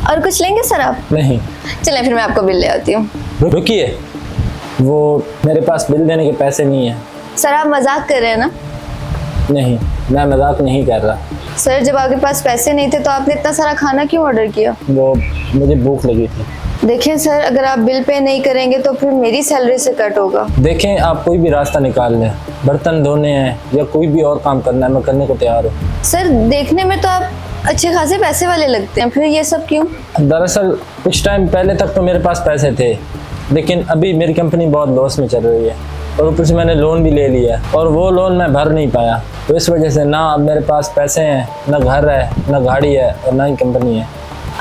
और कुछ लेंगे सर आप? नहीं। चलें फिर मैं आपको बिल ले आती हूँ। रुकिए, वो मेरे पास बिल देने के पैसे नहीं है। सर आप मजाक कर रहे हैं ना? नहीं, मैं मजाक नहीं कर रहा। सर जब आपके पास पैसे नहीं थे तो आपने इतना सारा खाना क्यों ऑर्डर किया? वो मुझे भूख लगी थी। देखिए सर, अगर आप बिल पे नहीं करेंगे तो फिर मेरी सैलरी से कट होगा। देखें, आप कोई भी रास्ता निकाल लें, बर्तन धोने हैं या कोई भी और काम करना है, मैं करने को तैयार हूँ। सर देखने में तो आप अच्छे खासे पैसे वाले लगते हैं, फिर ये सब क्यों? दरअसल कुछ टाइम पहले तक तो मेरे पास पैसे थे, लेकिन अभी मेरी कंपनी बहुत लॉस में चल रही है और ऊपर से मैंने लोन भी ले लिया और वो लोन मैं भर नहीं पाया। तो इस वजह से ना अब मेरे पास पैसे हैं, ना घर है, ना गाड़ी है और ना ही कंपनी है।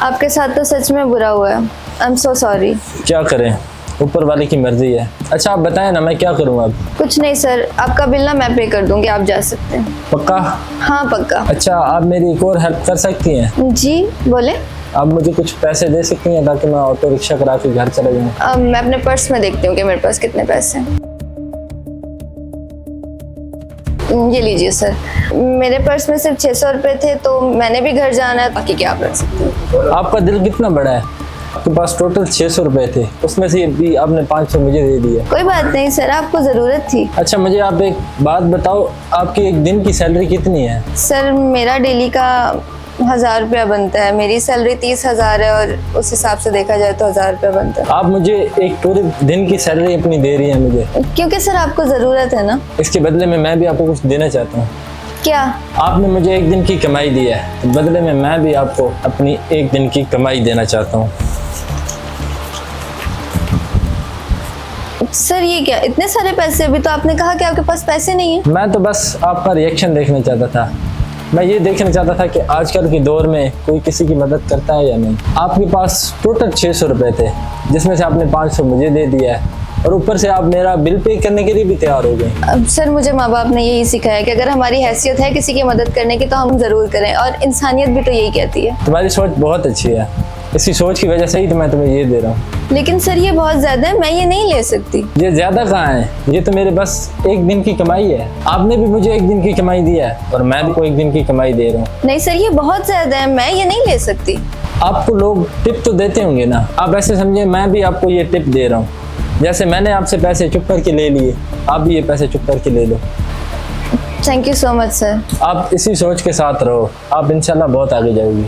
आपके साथ तो सच में बुरा हुआ है। I am so sorry. क्या करें, ऊपर वाले की मर्जी है। अच्छा आप बताएं ना, मैं क्या करूँ अब? कुछ नहीं सर, आपका बिल ना मैं पे कर दूंगी, आप जा सकते हैं। पक्का? हाँ पक्का। अच्छा, आप मेरी एक और हेल्प कर सकती हैं? जी बोले। आप मुझे कुछ पैसे दे सकती हैं ताकि मैं ऑटो रिक्शा करा के घर चला जाऊँ? मैं अपने पर्स में देखती हूँ कि मेरे पास कितने पैसे हैं। ये लीजिए सर, मेरे पर्स में सिर्फ 600 रुपये थे, तो मैंने भी घर जाना है, बाकी क्या आप रख सकते हैं। आपका दिल कितना बड़ा है, आपके पास टोटल 600 रुपये थे, उसमें से भी आपने 500 मुझे दे दिए। कोई बात नहीं सर, आपको ज़रूरत थी। अच्छा मुझे आप एक बात बताओ, आपकी एक दिन की सैलरी कितनी है? सर मेरा डेली का 1000 रुपया बनता है, मेरी सैलरी 30,000 है और उस हिसाब से देखा जाए तो 1000 रुपया बनता है। आप मुझे एक पूरे दिन की सैलरी अपनी दे रही है मुझे? क्योंकि सर आपको ज़रूरत है ना। इसके बदले में मैं भी आपको कुछ देना चाहता हूँ। क्या? आपने मुझे एक दिन की कमाई दी है, तो बदले में मैं भी आपको अपनी एक दिन की कमाई देना चाहता हूँ। सर ये क्या, इतने सारे पैसे? अभी तो आपने कहा कि आपके पास पैसे नहीं है। मैं तो बस आपका रिएक्शन देखना चाहता था। मैं ये देखना चाहता था कि आजकल के दौर में कोई किसी की मदद करता है या नहीं। आपके पास टोटल 600 रुपये थे, जिसमें से आपने 500 मुझे दे दिया है और ऊपर से आप मेरा बिल पे करने के लिए भी तैयार हो गए। अब सर मुझे माँ बाप ने यही सिखाया कि अगर हमारी हैसियत है किसी की मदद करने की तो हम ज़रूर करें, और इंसानियत भी तो यही कहती है। तुम्हारी सोच बहुत अच्छी है, इसी सोच की वजह से ही तो मैं तुम्हें ये दे रहा हूँ। लेकिन सर ये बहुत ज़्यादा है, मैं ये नहीं ले सकती। ये ज़्यादा कहाँ है, ये तो मेरे बस एक दिन की कमाई है। आपने भी मुझे एक दिन की कमाई दी है और मैं भी को एक दिन की कमाई दे रहा हूँ। नहीं सर ये बहुत ज़्यादा है, मैं ये नहीं ले सकती। आपको लोग टिप तो देते होंगे ना, आप ऐसे समझे मैं भी आपको ये टिप दे रहा हूँ। जैसे मैंने आपसे पैसे चुप करके ले लिए, आप भी ये पैसे चुप करके ले लो। Thank you so much sir. आप इसी सोच के साथ रहो, आप इंशाल्लाह बहुत आगे जाओगी।